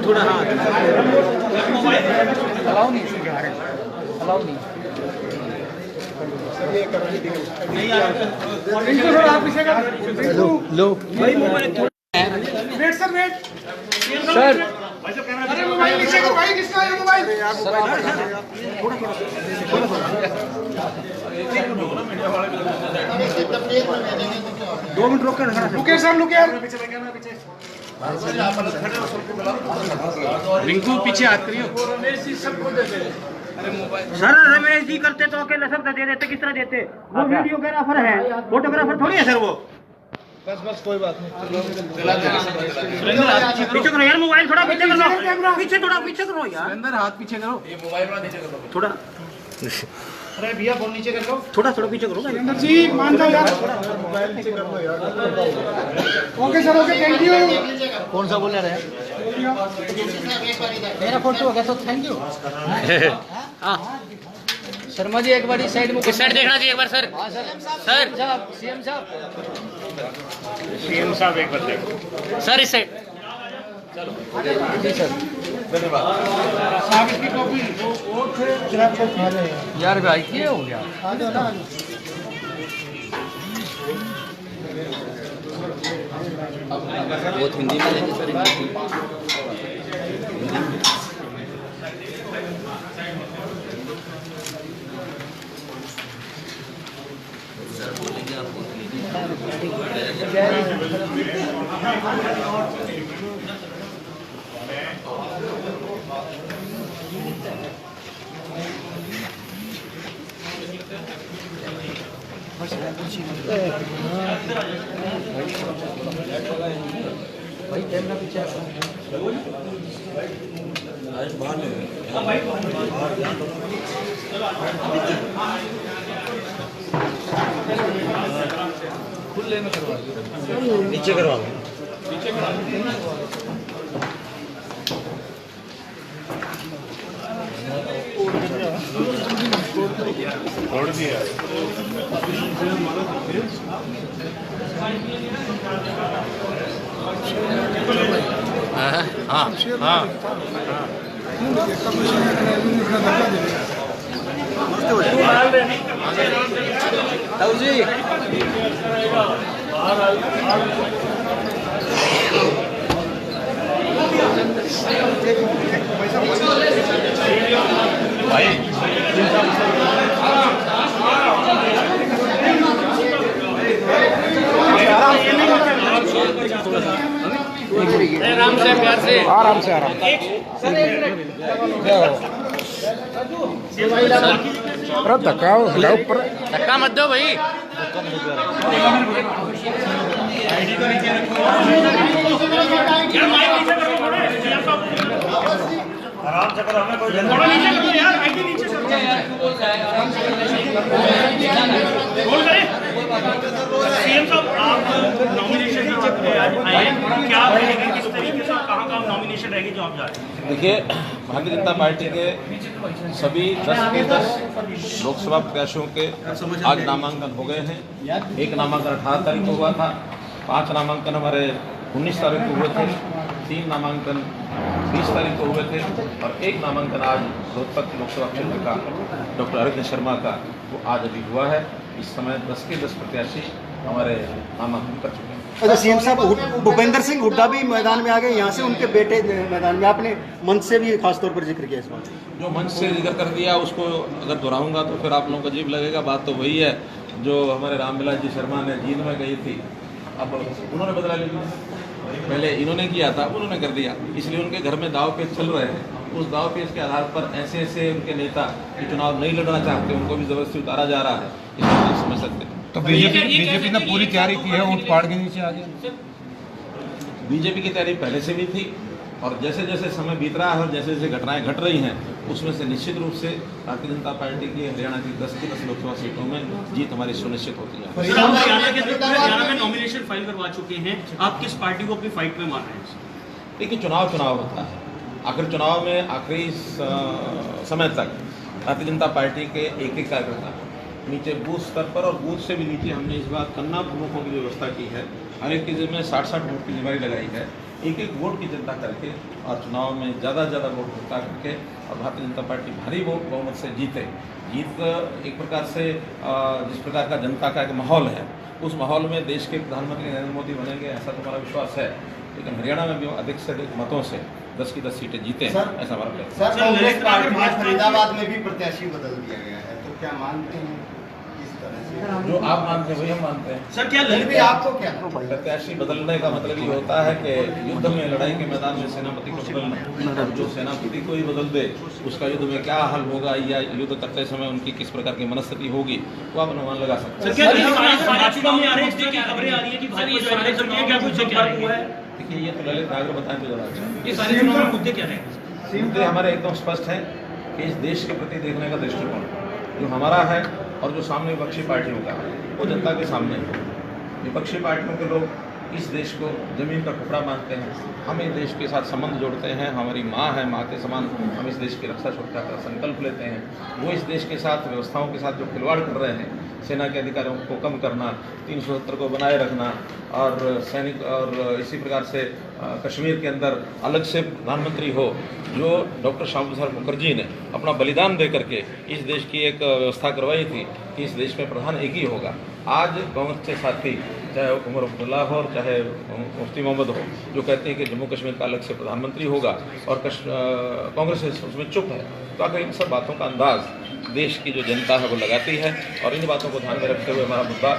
थोड़ा हाथ अलाउ नहीं, अलाउ नहीं। लो लो भाई mobile wait sir, wait sir. अरे मोबाइल नीचे करो भाई, किसका है मोबाइल? दो मिनट रोक कर रुके सर, रुके यार। रिंकू पीछे हाथ करियो। सर रमेश जी करते तो अकेले सब दे देते, किस तरह देते? वो वीडियोग्राफर है, फोटोग्राफर थोड़ी है सर वो। बस कोई बात नहीं। पीछे करो यार, मोबाइल थोड़ा पीछे करो, पीछे थोड़ा पीछे करो यार, अंदर हाथ पीछे करो। ये मोबाइल वाला नीचे कर दो थोड़ा अरे भैया फोन नीचे कर लो। थोड़ा पीछे करो जी, मान जाओ यार। मोबाइल नीचे कर लो यार। Okay sir, okay, thank you. कौन सा बोल रहे हैं? मेरा फोटो हो गया तो थैंक यू। हाँ शर्मा जी एक बार इस साइड में, इस साइड देखना चाहिए एक बार सर। हाँ सर। सर सीएम साहब सीएम साहब एक बार देखो सर इस साइड। जी सर, धन्यवाद। साहब इसकी कॉपी वो थे जनाब को खा रहे हैं। यार भाई क्या हो गया? आ जाओ ना। बहुत हिंदी में लेंगे सर। भाई कैमरा पीछे खुले में करवा नीचे करवा लो। छोड़ दिया। हाँ हाँ ताऊ जी भाई आराम से प्यार से आराम से आराम। अरे धक्का ऊपर। धक्का मत दो भाई। आराम से करो, हमें कोई थोड़ा नीचे करो यार, आईडी नीचे से रोल करें। सीएम साहब, आप नॉमिनेशन आए हैं, क्या रहेगा, किस तरीके से कहाँ नॉमिनेशन रहेगी जो आप जा रहे हैं? देखिए, भारतीय जनता पार्टी के सभी 10 के 10 लोकसभा प्रत्याशियों के आज नामांकन हो गए हैं। एक नामांकन 18 तारीख को हुआ था, 5 नामांकन हमारे 19 तारीख को हुए थे, 3 नामांकन 20 तारीख को हुए थे और 1 नामांकन आज रोहतक लोकसभा क्षेत्र का डॉक्टर अरविंद शर्मा का वो आज अभी हुआ है। इस समय 10 के 10 प्रत्याशी हमारे नामांकन कर चुके हैं। अच्छा सीएम साहब, भूपेंद्र सिंह हुड्डा भी मैदान में आ गए, यहाँ से उनके बेटे मैदान में, आपने मंच से भी खासतौर पर जिक्र किया इस बात। जो मंच से जिक्र कर दिया उसको अगर दोहराऊंगा तो फिर आप लोगों को अजीब लगेगा। बात तो वही है जो हमारे रामविलास जी शर्मा ने जींद में गई थी, अब उन्होंने बदला ले लिया। पहले इन्होंने किया था, उन्होंने कर दिया, इसलिए उनके घर में दाव पेच चल रहे हैं। उस दाव पेच के आधार पर ऐसे ऐसे उनके नेता कि चुनाव नहीं लड़ना चाहते उनको भी जबरदस्ती उतारा जा रहा है, इसको नहीं समझ सकते। तो बीजेपी ने पूरी तैयारी की है, ऊंट पहाड़ के नीचे आ गया। बीजेपी की तैयारी पहले से भी थी और जैसे जैसे समय बीत रहा है और जैसे जैसे घटनाएं घट रही हैं उसमें से निश्चित रूप से भारतीय जनता पार्टी की हरियाणा की 10 की 10 लोकसभा सीटों में जीत हमारी सुनिश्चित होती है। हरियाणा में नॉमिनेशन फाइल करवा चुके हैं, आप किस पार्टी को अपनी फाइट में मान रहे हैं? देखिए, चुनाव होता है, आखिर चुनाव में आखिरी समय तक भारतीय जनता पार्टी के एक कार्यकर्ता नीचे बूथ स्तर पर और बूथ से भी नीचे हमने इस बार कन्ना प्रमुखों की व्यवस्था की है। हर एक की जिम्मे 60-60 वोट की जिम्मेदारी लगाई है एक एक वोट की चिंता करके और चुनाव में ज़्यादा से ज़्यादा वोट जुटा करके और भारतीय जनता पार्टी भारी वोट बहुमत से जीते। जीत एक प्रकार से जिस प्रकार का जनता का एक माहौल है, उस माहौल में देश के प्रधानमंत्री नरेंद्र मोदी बनेंगे ऐसा तो हमारा विश्वास है। लेकिन हरियाणा में भी अधिक से अधिक मतों से 10 की 10 सीटें जीते ऐसा हमारा प्रयास। सर, कांग्रेस पार्टी में फरीदाबाद में भी प्रत्याशी बदल दिया गया है, तो क्या मानते हैं इस तरह से? जो आप मानते हैं वही हम मानते हैं। सर क्या फिर भी आपको क्या प्रत्याशी बदलने का मतलब ये होता है कि युद्ध में, लड़ाई के मैदान में सेनापति को बदलना, जो सेनापति को ही बदल दे उसका युद्ध में क्या हाल होगा या युद्ध करते समय उनकी किस प्रकार की मनस्थिति होगी वो आप अनुमान लगा सकते हैं। सर क्या चुनाव में आ रहे हैं, क्या खबरें आ रही है कि भाजपा जो है चुनाव क्या कुछ संपर्क हुआ है? देखिए ये तो ललित नागर बताएं तो ज़्यादा अच्छा। ये सारे चुनाव में मुद्दे क्या रहेंगे? मुद्दे हमारे एकदम स्पष्ट हैं कि इस देश के प्रति देखने का दृष्टिकोण जो हमारा है और जो सामने विपक्षी पार्टियों का है वो जनता के सामने है। विपक्षी पार्टियों के लोग इस देश को जमीन का टुकड़ा मानते हैं, हम इस देश के साथ संबंध जोड़ते हैं, हमारी माँ है, माँ के समान हम इस देश की रक्षा सुरक्षा का संकल्प लेते हैं। वो इस देश के साथ व्यवस्थाओं के साथ जो खिलवाड़ कर रहे हैं, सेना के अधिकारियों को कम करना, 370 को बनाए रखना और सैनिक और इसी प्रकार से कश्मीर के अंदर अलग से प्रधानमंत्री हो, जो डॉक्टर श्यामा प्रसाद मुखर्जी ने अपना बलिदान दे करके इस देश की एक व्यवस्था करवाई थी कि इस देश में प्रधान एक ही होगा। आज कांग्रेस के साथी चाहे उमर अब्दुल्ला हो और चाहे मुफ्ती मोहम्मद हो, जो कहते हैं कि जम्मू कश्मीर का अलग से प्रधानमंत्री होगा और कांग्रेस उसमें चुप है, तो आखिर इन सब बातों का अंदाज देश की जो जनता है वो लगाती है। और इन बातों को ध्यान में रखते हुए हमारा मुद्दा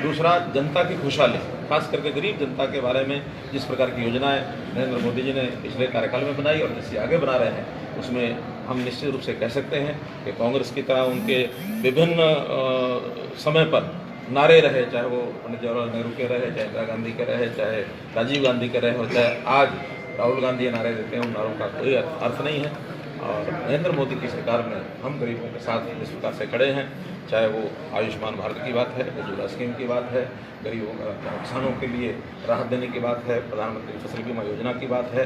दूसरा जनता की खुशहाली, खास करके गरीब जनता के बारे में जिस प्रकार की योजनाएं नरेंद्र मोदी जी ने पिछले कार्यकाल में बनाई और जिससे आगे बना रहे हैं, उसमें हम निश्चित रूप से कह सकते हैं कि कांग्रेस की तरह उनके विभिन्न समय पर नारे रहे, चाहे वो पंडित जवाहरलाल नेहरू के रहे, चाहे इंदिरा गांधी के रहे, चाहे राजीव गांधी के रहे हो, चाहे आज राहुल गांधी ये नारे देते हैं, उन नारों का कोई अर्थ नहीं है। और नरेंद्र मोदी की सरकार में हम गरीबों के साथ इस प्रकार से खड़े हैं, चाहे वो आयुष्मान भारत की बात है, उज्ज्वला स्कीम की बात है, गरीबों का किसानों के लिए राहत देने की बात है, प्रधानमंत्री फसल बीमा योजना की बात है,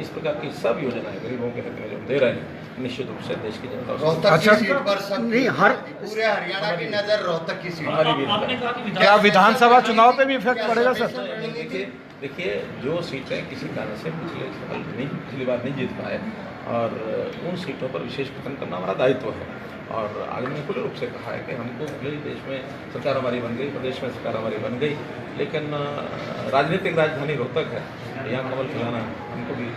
इस प्रकार की सब योजनाएं गरीबों के हित में जो हम दे रहे हैं, निश्चित रूप से देश की जनता रोहतक की सीट पर सब नहीं, हर पूरे हरियाणा की नजर रोहतक की सीट पर। क्या विधानसभा चुनाव पे भी इफेक्ट पड़ेगा सर? देखिए जो सीटें किसी कारण से पिछली बार नहीं जीत पाए और उन सीटों पर विशेष प्रयत्न करना हमारा दायित्व है। और आगे मैंने खुले रूप से कहा है कि हमको भले ही देश में सरकार हमारी बन गई, प्रदेश में सरकार हमारी बन गई, लेकिन राजनीतिक राजधानी रोहतक है, यहाँ कमल खिलाना हमको भी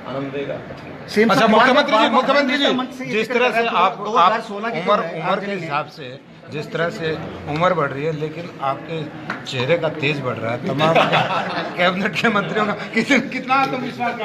आनंद देगा। अच्छा मुख्यमंत्री जी, जिस तरह से आप उम्र के हिसाब से जिस तरह से उम्र बढ़ रही है, लेकिन आपके चेहरे का तेज बढ़ रहा है, तमाम कैबिनेट के मंत्रियों का कितना आत्मविश्वास